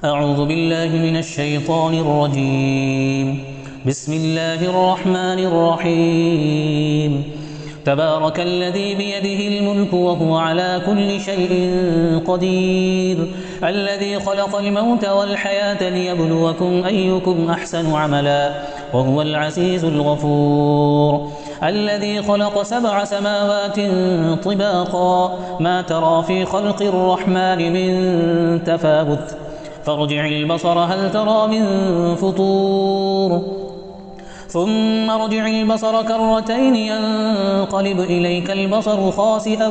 أعوذ بالله من الشيطان الرجيم. بسم الله الرحمن الرحيم. تبارك الذي بيده الملك وهو على كل شيء قدير، الذي خلق الموت والحياة ليبلوكم أيكم أحسن عملا، وهو العزيز الغفور. الذي خلق 7 سماوات طباقا، ما ترى في خلق الرحمن من تفاوت، فارجع البصر هل ترى من فطور، ثم ارجع البصر كرتين ينقلب إليك البصر خاسئا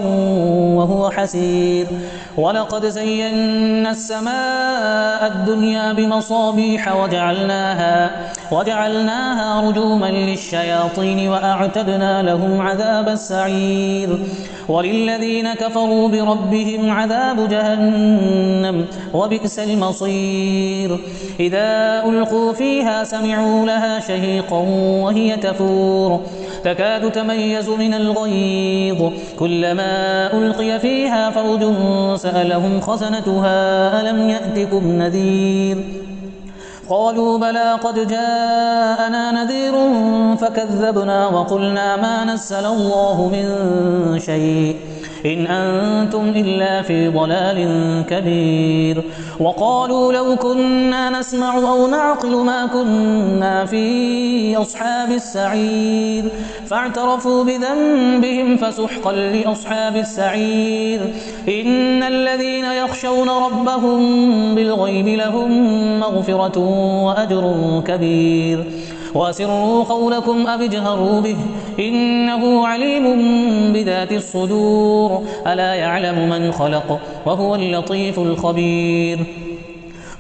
وهو حسير. ولقد زينا السماء الدنيا بمصابيح وجعلناها رجوما للشياطين وأعتدنا لهم عذاب السعير. وللذين كفروا بربهم عذاب جهنم وبئس المصير. إذا ألقوا فيها سمعوا لها شهيقا وهي تفور، تكاد تميز من الغيظ، كلما ألقي فيها فوج سألهم خزنتها ألم يأتكم نذير؟ قالوا بلى قد جاءنا نذير فكذبنا وقلنا ما نزل الله من شيء إن أنتم إلا في ضلال كبير. وقالوا لو كنا نسمع أو نعقل ما كنا في أصحاب السعير، فاعترفوا بذنبهم فسحقا لأصحاب السعير. إن الذين يخشون ربهم بالغيب لهم مغفرة وأجر كبير. وأسروا قولكم أو اجهروا به إنه عليم بذات الصدور. ألا يعلم من خلق وهو اللطيف الخبير.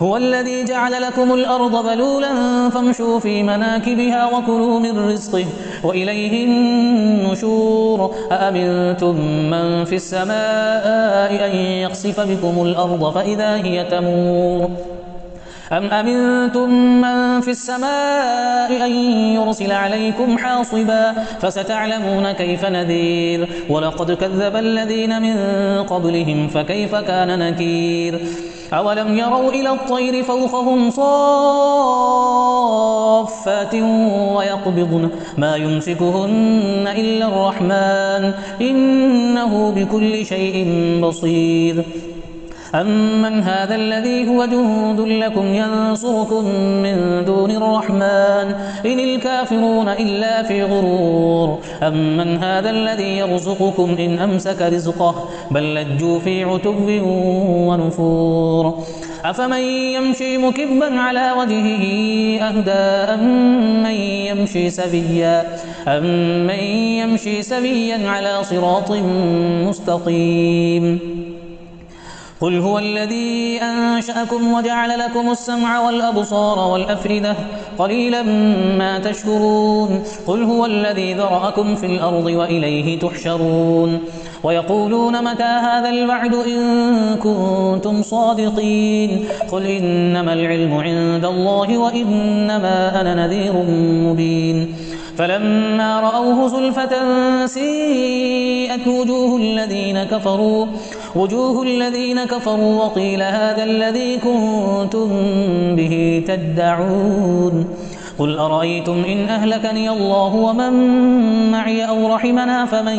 هو الذي جعل لكم الأرض ذلولا فامشوا في مناكبها وكلوا من رزقه وإليه النشور. أأمنتم من في السماء أن يخسف بكم الأرض فإذا هي تمور، أم أمنتم من في السماء أن يرسل عليكم حاصبا فستعلمون كيف نذير. ولقد كذب الذين من قبلهم فكيف كان نكير. أولم يروا إلى الطير فوقهم صافات ويقبضن ما يمسكهن إلا الرحمن إنه بكل شيء بصير. أمن هذا الذي هو جند لكم ينصركم من دون الرحمن إن الكافرون إلا في غرور. أمن هذا الذي يرزقكم إن أمسك رزقه بل لجوا في عتو ونفور. أفمن يمشي مكبا على وجهه أهدى أمن يمشي سويا على صراط مستقيم. قل هو الذي أنشأكم وجعل لكم السمع والأبصار والأفئدة قليلا ما تشكرون. قل هو الذي ذرأكم في الأرض وإليه تحشرون. ويقولون متى هذا الوعد إن كنتم صادقين. قل إنما العلم عند الله وإنما أنا نذير مبين. فلما رأوه زلفة سيئت وجوه الذين كفروا وقيل هذا الذي كنتم به تدعون. قل أرأيتم إن أهلكني الله ومن معي أو رحمنا فمن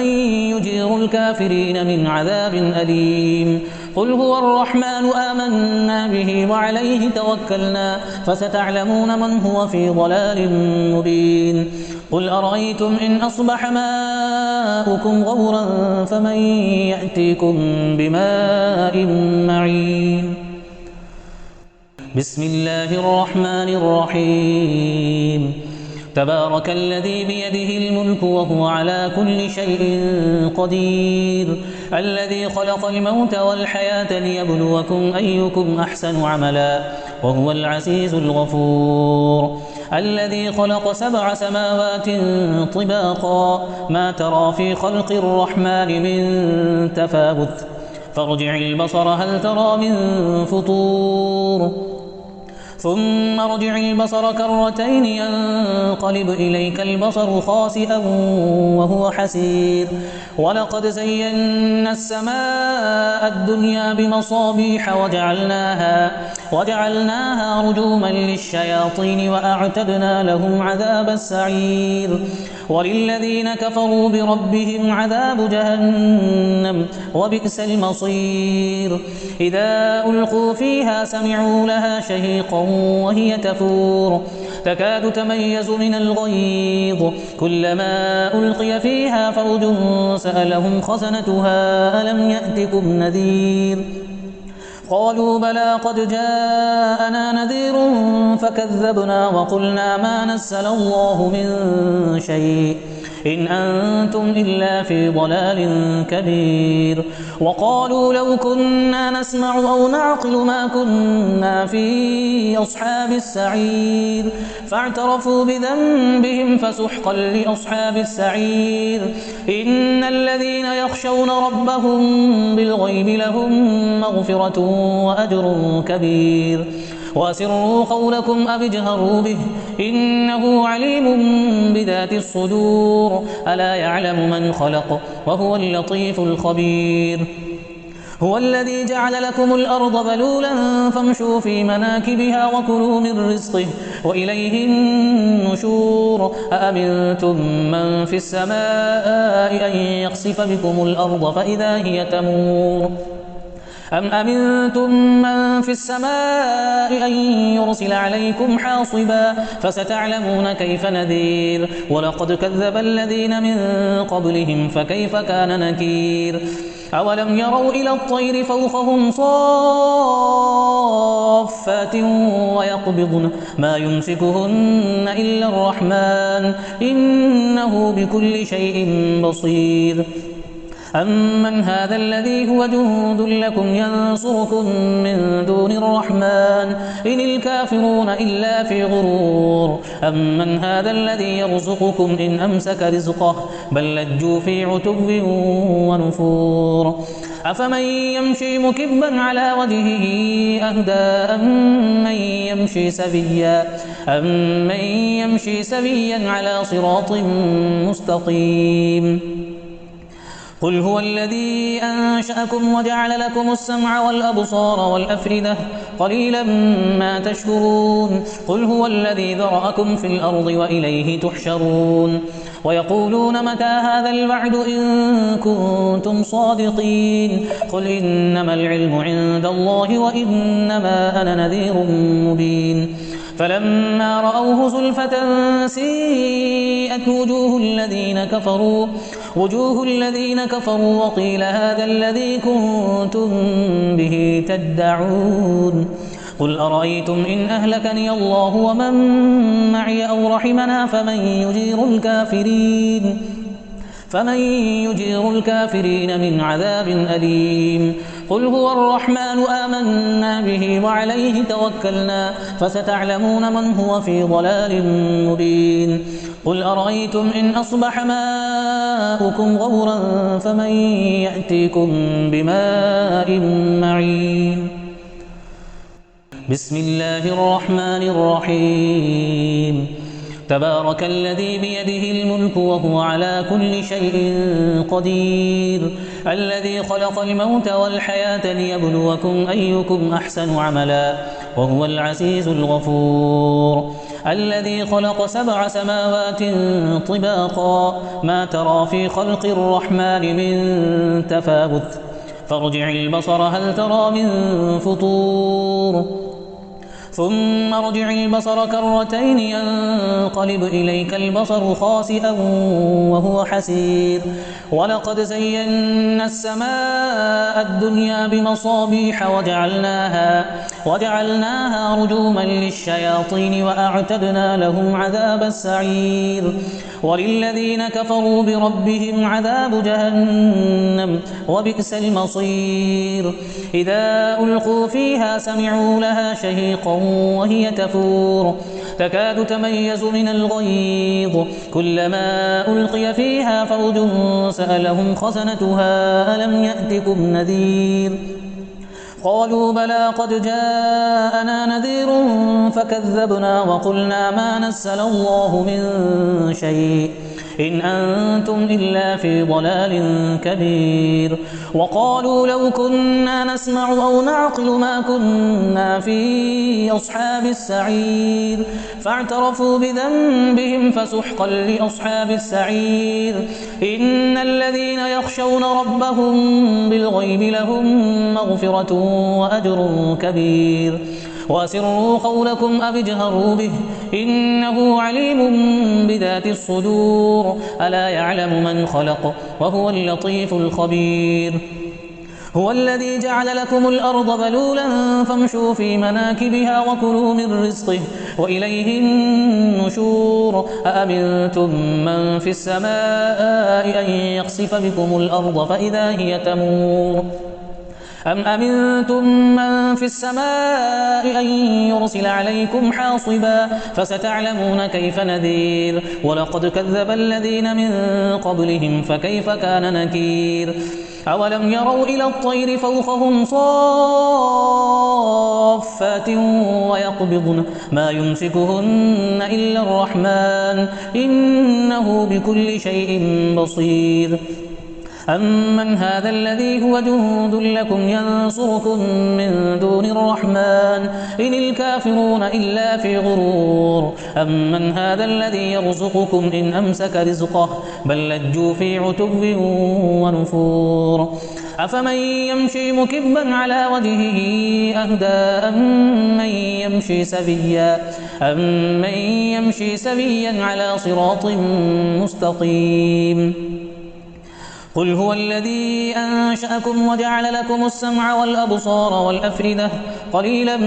يجير الكافرين من عذاب أليم. قل هو الرحمن آمنا به وعليه توكلنا فستعلمون من هو في ضلال مبين. قل أرأيتم إن أصبح ماؤكم غورا فمن يأتيكم بماء معين. بسم الله الرحمن الرحيم. تبارك الذي بيده الملك وهو على كل شيء قدير، الذي خلق الموت والحياة ليبلوكم أيكم أحسن عملا، وهو العزيز الغفور. الذي خلق 7 سماوات طباقا، ما ترى في خلق الرحمن من تفاوت، فارجع البصر هل ترى من فطور، ثم ارجع البصر كرتين ينقلب إليك البصر خاسئا وهو حسير ولقد زينا السماء الدنيا بمصابيح وجعلناها رجوما للشياطين وأعتدنا لهم عذاب السعير وللذين كفروا بربهم عذاب جهنم وبئس المصير إذا ألقوا فيها سمعوا لها شهيقا وهي تفور تكاد تميز من الغيظ كلما ألقي فيها فوج سألهم خزنتها ألم يأتكم نذير قالوا بلى قد جاءنا نذير فكذبنا وقلنا ما نزل الله من شيء إن أنتم إلا في ضلال كبير وقالوا لو كنا نسمع أو نعقل ما كنا في أصحاب السعير فاعترفوا بذنبهم فسحقا لأصحاب السعير إن الذين يخشون ربهم بالغيب لهم مغفرة وأجر كبير وأسروا قولكم أو اجهروا به إنه عليم بذات الصدور ألا يعلم من خلق وهو اللطيف الخبير هو الذي جعل لكم الأرض ذلولا فامشوا في مناكبها وكلوا من رزقه وإليه النشور أأمنتم من في السماء أن يخسف بكم الأرض فإذا هي تمور أم أمنتم من في السماء أن يرسل عليكم حاصبا فستعلمون كيف نذير ولقد كذب الذين من قبلهم فكيف كان نكير أولم يروا إلى الطير فوقهم صافات ويقبضن ما يمسكهن إلا الرحمن إنه بكل شيء بصير أمن هذا الذي هو جند لكم ينصركم من دون الرحمن إن الكافرون إلا في غرور أمن هذا الذي يرزقكم إن أمسك رزقه بل لجوا في عتب ونفور أفمن يمشي مكبا على وجهه أهدى أمن يمشي سويا على صراط مستقيم قل هو الذي أنشأكم وجعل لكم السمع والأبصار والأفئدة قليلا ما تشكرون قل هو الذي ذرأكم في الأرض وإليه تحشرون ويقولون متى هذا الوعد إن كنتم صادقين قل إنما العلم عند الله وإنما أنا نذير مبين فلما رأوه زلفة سيئت وجوه الذين كفروا وقيل هذا الذي كنتم به تدعون قل أرأيتم إن أهلكني الله ومن معي أو رحمنا فمن يجير الكافرين من عذاب أليم قل هو الرحمن آمنا به وعليه توكلنا فستعلمون من هو في ضلال مبين قل أرأيتم إن أصبح ماؤكم غورا فمن يأتيكم بماء معين بسم الله الرحمن الرحيم تبارك الذي بيده الملك وهو على كل شيء قدير الذي خلق الموت والحياة ليبلوكم أيكم أحسن عملا وهو العزيز الغفور الذي خلق 7 سماوات طباقا ما ترى في خلق الرحمن من تفاوت فارجع البصر هل ترى من فطور ثم ارجع البصر كرتين ينقلب إليك البصر خاسئا وهو حسير ولقد زينا السماء الدنيا بمصابيح وجعلناها رجوما للشياطين وأعتدنا لهم عذاب السعير وللذين كفروا بربهم عذاب جهنم وبئس المصير إذا ألقوا فيها سمعوا لها شهيقا وهي تفور تكاد تميز من الغيظ كلما ألقي فيها فوج سألهم خزنتها ألم يأتكم نذير قالوا بلى قد جاءنا نذير فكذبنا وقلنا ما نزل الله من شيء إن أنتم إلا في ضلال كبير. وقالوا لو كنا نسمع أو نعقل ما كنا في أصحاب السعير فاعترفوا بذنبهم فسحقا لأصحاب السعير. إن الذين يخشون ربهم بالغيب لهم مغفرة وأجر كبير. وأسروا قولكم أو اجهروا به إنه عليم بذات الصدور ألا يعلم من خلق وهو اللطيف الخبير. هو الذي جعل لكم الأرض ذلولا فامشوا في مناكبها وكلوا من رزقه وإليه النشور. أأمنتم من في السماء أن يخسف بكم الأرض فإذا هي تمور أم أمنتم من في السماء أن يرسل عليكم حاصبا فستعلمون كيف نذير. ولقد كذب الذين من قبلهم فكيف كان نكير. أولم يروا إلى الطير فوقهم صافات ويقبضن ما يمسكهن إلا الرحمن إنه بكل شيء بصير. أمن هذا الذي هو جند لكم ينصركم من دون الرحمن إن الكافرون إلا في غرور. أمن هذا الذي يرزقكم إن أمسك رزقه بل لجوا في عتو ونفور. أفمن يمشي مكبا على وجهه أهدى أمن يمشي سويا على صراط مستقيم. قل هو الذي أنشأكم وجعل لكم السمع والأبصار والأفئدة قليلا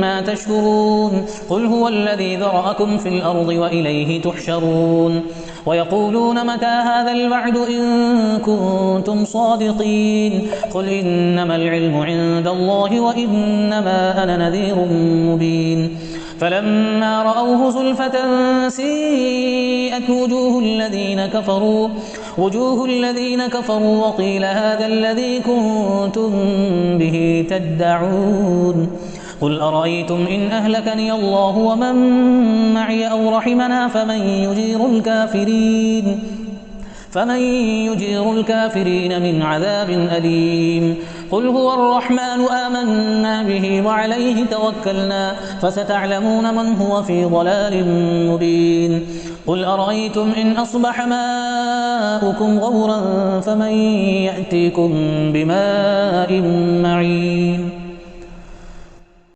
ما تشكرون. قل هو الذي ذرأكم في الأرض وإليه تحشرون. ويقولون متى هذا الوعد إن كنتم صادقين قل إنما العلم عند الله وإنما أنا نذير مبين. فلما رأوه زلفة سيئت وجوه الذين كفروا وقيل هذا الذي كنتم به تدعون. قل أرأيتم إن أهلكني الله ومن معي أو رحمنا فمن يجير الكافرين من عذاب أليم. قل هو الرحمن آمنا به وعليه توكلنا فستعلمون من هو في ضلال مبين. قل أرأيتم إن أصبح ماؤكم غورا فمن يأتيكم بماء معين.